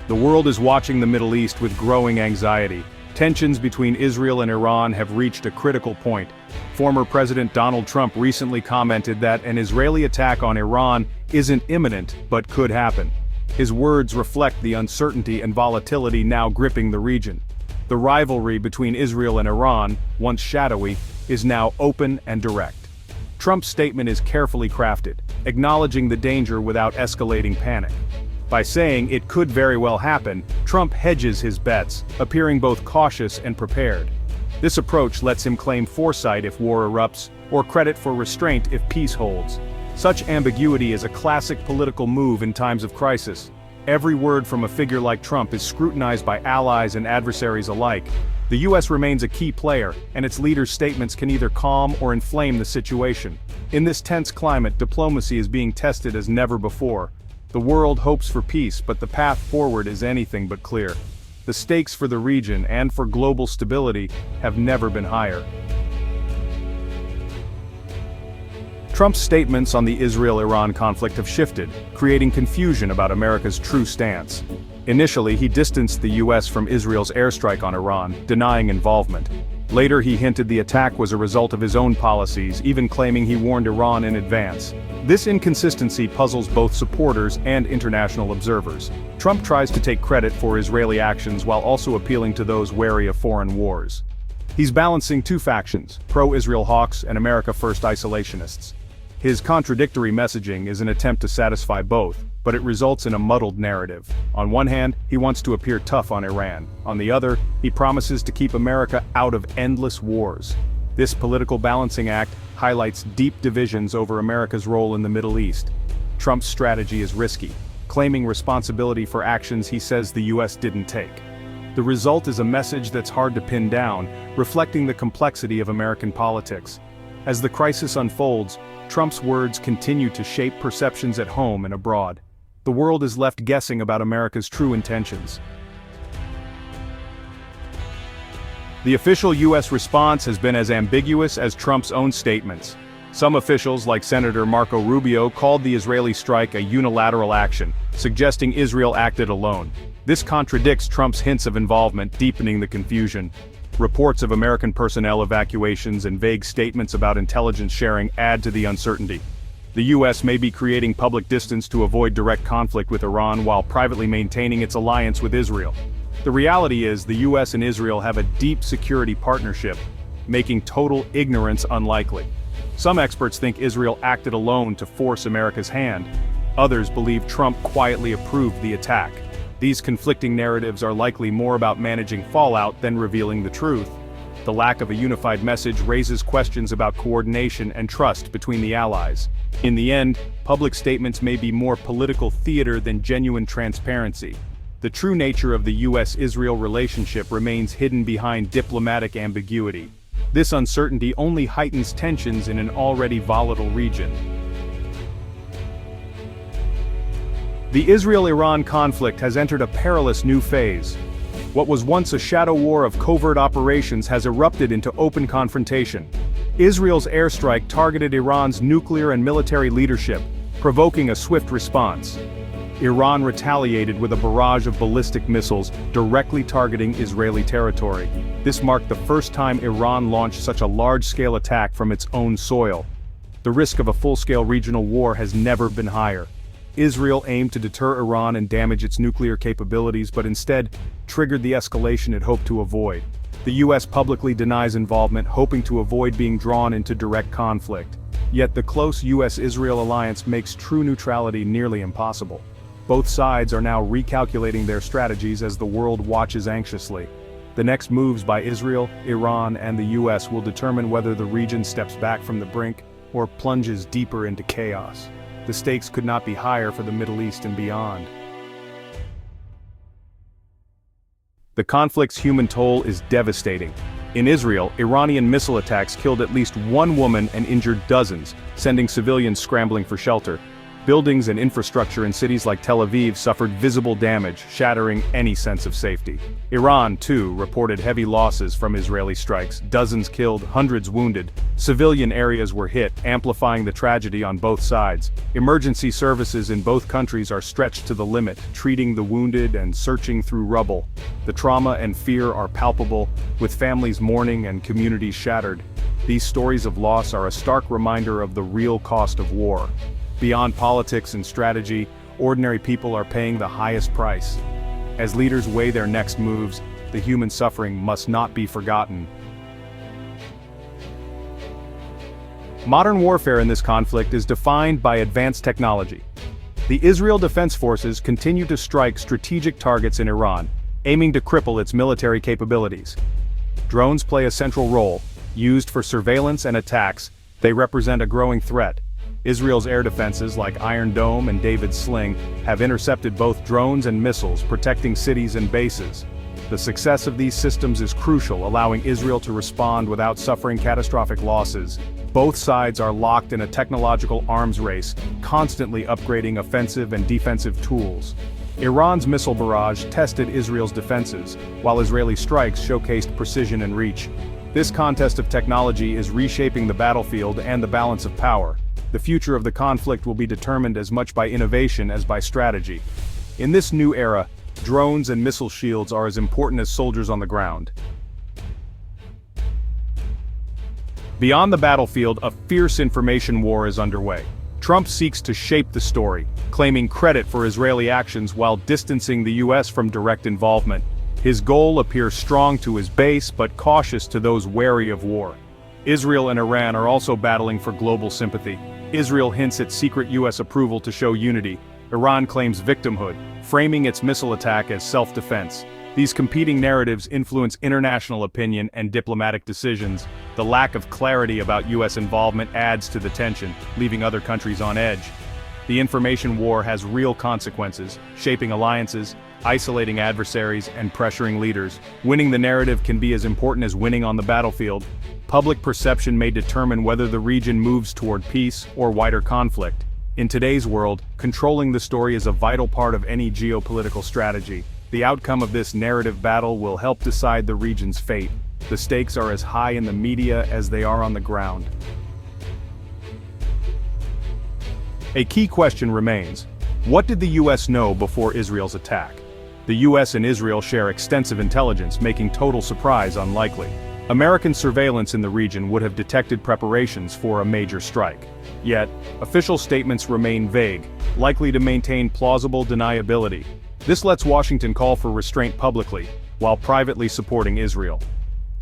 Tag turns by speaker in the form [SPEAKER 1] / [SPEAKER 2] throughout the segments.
[SPEAKER 1] The world is watching the Middle East with growing anxiety. Tensions between Israel and Iran have reached a critical point. Former President Donald Trump recently commented that an Israeli attack on Iran isn't imminent, but could happen. His words reflect the uncertainty and volatility now gripping the region. The rivalry between Israel and Iran, once shadowy, is now open and direct. Trump's statement is carefully crafted, acknowledging the danger without escalating panic. By saying it could very well happen, Trump hedges his bets, appearing both cautious and prepared. This approach lets him claim foresight if war erupts, or credit for restraint if peace holds. Such ambiguity is a classic political move in times of crisis. Every word from a figure like Trump is scrutinized by allies and adversaries alike. The U.S. remains a key player, and its leaders' statements can either calm or inflame the situation. In this tense climate, diplomacy is being tested as never before. The world hopes for peace, but the path forward is anything but clear. The stakes for the region and for global stability have never been higher. Trump's statements on the Israel-Iran conflict have shifted, creating confusion about America's true stance. Initially, he distanced the U.S. from Israel's airstrike on Iran, denying involvement. Later, he hinted the attack was a result of his own policies, even claiming he warned Iran in advance. This inconsistency puzzles both supporters and international observers. Trump tries to take credit for Israeli actions while also appealing to those wary of foreign wars. He's balancing two factions, pro-Israel hawks and America First isolationists. His contradictory messaging is an attempt to satisfy both, but it results in a muddled narrative. On one hand, he wants to appear tough on Iran. On the other, he promises to keep America out of endless wars. This political balancing act highlights deep divisions over America's role in the Middle East. Trump's strategy is risky, claiming responsibility for actions he says the U.S. didn't take. The result is a message that's hard to pin down, reflecting the complexity of American politics. As the crisis unfolds, Trump's words continue to shape perceptions at home and abroad. The world is left guessing about America's true intentions. The official U.S. response has been as ambiguous as Trump's own statements. Some officials, like Senator Marco Rubio, called the Israeli strike a unilateral action, suggesting Israel acted alone. This contradicts Trump's hints of involvement, deepening the confusion. Reports of American personnel evacuations and vague statements about intelligence sharing add to the uncertainty. The U.S. may be creating public distance to avoid direct conflict with Iran while privately maintaining its alliance with Israel. The reality is the U.S. and Israel have a deep security partnership, making total ignorance unlikely. Some experts think Israel acted alone to force America's hand. Others believe Trump quietly approved the attack. These conflicting narratives are likely more about managing fallout than revealing the truth. The lack of a unified message raises questions about coordination and trust between the allies. In the end, public statements may be more political theater than genuine transparency. The true nature of the U.S.-Israel relationship remains hidden behind diplomatic ambiguity. This uncertainty only heightens tensions in an already volatile region. The Israel-Iran conflict has entered a perilous new phase. What was once a shadow war of covert operations has erupted into open confrontation. Israel's airstrike targeted Iran's nuclear and military leadership, provoking a swift response. Iran retaliated with a barrage of ballistic missiles directly targeting Israeli territory. This marked the first time Iran launched such a large-scale attack from its own soil. The risk of a full-scale regional war has never been higher. Israel aimed to deter Iran and damage its nuclear capabilities, but instead triggered the escalation it hoped to avoid. The U.S. publicly denies involvement, hoping to avoid being drawn into direct conflict. Yet the close U.S.-Israel alliance makes true neutrality nearly impossible. Both sides are now recalculating their strategies as the world watches anxiously. The next moves by Israel, Iran, and the U.S. will determine whether the region steps back from the brink or plunges deeper into chaos. The stakes could not be higher for the Middle East and beyond. The conflict's human toll is devastating. In Israel, Iranian missile attacks killed at least one woman and injured dozens, sending civilians scrambling for shelter. Buildings and infrastructure in cities like Tel Aviv suffered visible damage, shattering any sense of safety. Iran, too, reported heavy losses from Israeli strikes, dozens killed, hundreds wounded. Civilian areas were hit, amplifying the tragedy on both sides. Emergency services in both countries are stretched to the limit, treating the wounded and searching through rubble. The trauma and fear are palpable, with families mourning and communities shattered. These stories of loss are a stark reminder of the real cost of war. Beyond politics and strategy, ordinary people are paying the highest price. As leaders weigh their next moves, the human suffering must not be forgotten. Modern warfare in this conflict is defined by advanced technology. The Israel Defense Forces continue to strike strategic targets in Iran, aiming to cripple its military capabilities. Drones play a central role. Used for surveillance and attacks, they represent a growing threat. Israel's air defenses like Iron Dome and David's Sling have intercepted both drones and missiles, protecting cities and bases. The success of these systems is crucial, allowing Israel to respond without suffering catastrophic losses. Both sides are locked in a technological arms race, constantly upgrading offensive and defensive tools. Iran's missile barrage tested Israel's defenses, while Israeli strikes showcased precision and reach. This contest of technology is reshaping the battlefield and the balance of power. The future of the conflict will be determined as much by innovation as by strategy. In this new era, drones and missile shields are as important as soldiers on the ground. Beyond the battlefield, a fierce information war is underway. Trump seeks to shape the story, claiming credit for Israeli actions while distancing the U.S. from direct involvement. His goal appears strong to his base but cautious to those wary of war. Israel and Iran are also battling for global sympathy. Israel hints at secret U.S. approval to show unity. Iran claims victimhood, framing its missile attack as self-defense. These competing narratives influence international opinion and diplomatic decisions. The lack of clarity about U.S. involvement adds to the tension, leaving other countries on edge. The information war has real consequences, shaping alliances, isolating adversaries, and pressuring leaders. Winning the narrative can be as important as winning on the battlefield. Public perception may determine whether the region moves toward peace or wider conflict. In today's world, controlling the story is a vital part of any geopolitical strategy. The outcome of this narrative battle will help decide the region's fate. The stakes are as high in the media as they are on the ground. A key question remains: what did the U.S. know before Israel's attack? The U.S. and Israel share extensive intelligence, making total surprise unlikely. American surveillance in the region would have detected preparations for a major strike. Yet, official statements remain vague, likely to maintain plausible deniability. This lets Washington call for restraint publicly, while privately supporting Israel.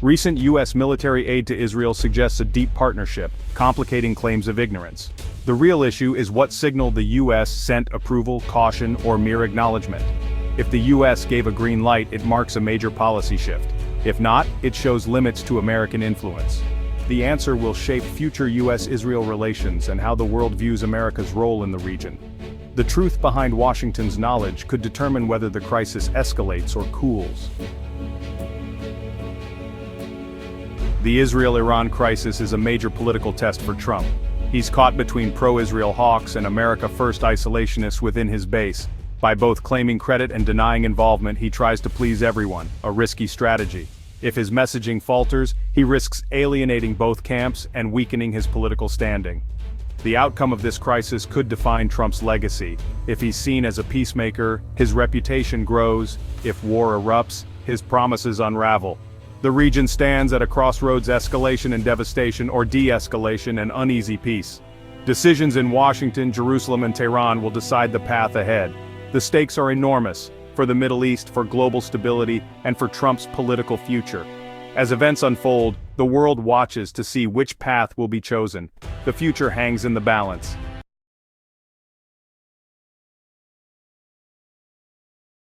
[SPEAKER 1] Recent U.S. military aid to Israel suggests a deep partnership, complicating claims of ignorance. The real issue is what signal the U.S. sent: approval, caution, or mere acknowledgement. If the U.S. gave a green light, it marks a major policy shift. If not, it shows limits to American influence. The answer will shape future U.S.-Israel relations and how the world views America's role in the region. The truth behind Washington's knowledge could determine whether the crisis escalates or cools. The Israel-Iran crisis is a major political test for Trump. He's caught between pro-Israel hawks and America First isolationists within his base. By both claiming credit and denying involvement, he tries to please everyone, a risky strategy. If his messaging falters, he risks alienating both camps and weakening his political standing. The outcome of this crisis could define Trump's legacy. If he's seen as a peacemaker, his reputation grows. If war erupts, his promises unravel. The region stands at a crossroads: escalation and devastation, or de-escalation and uneasy peace. Decisions in Washington, Jerusalem, and Tehran will decide the path ahead. The stakes are enormous, for the Middle East, for global stability, and for Trump's political future. As events unfold, the world watches to see which path will be chosen. The future hangs in the balance.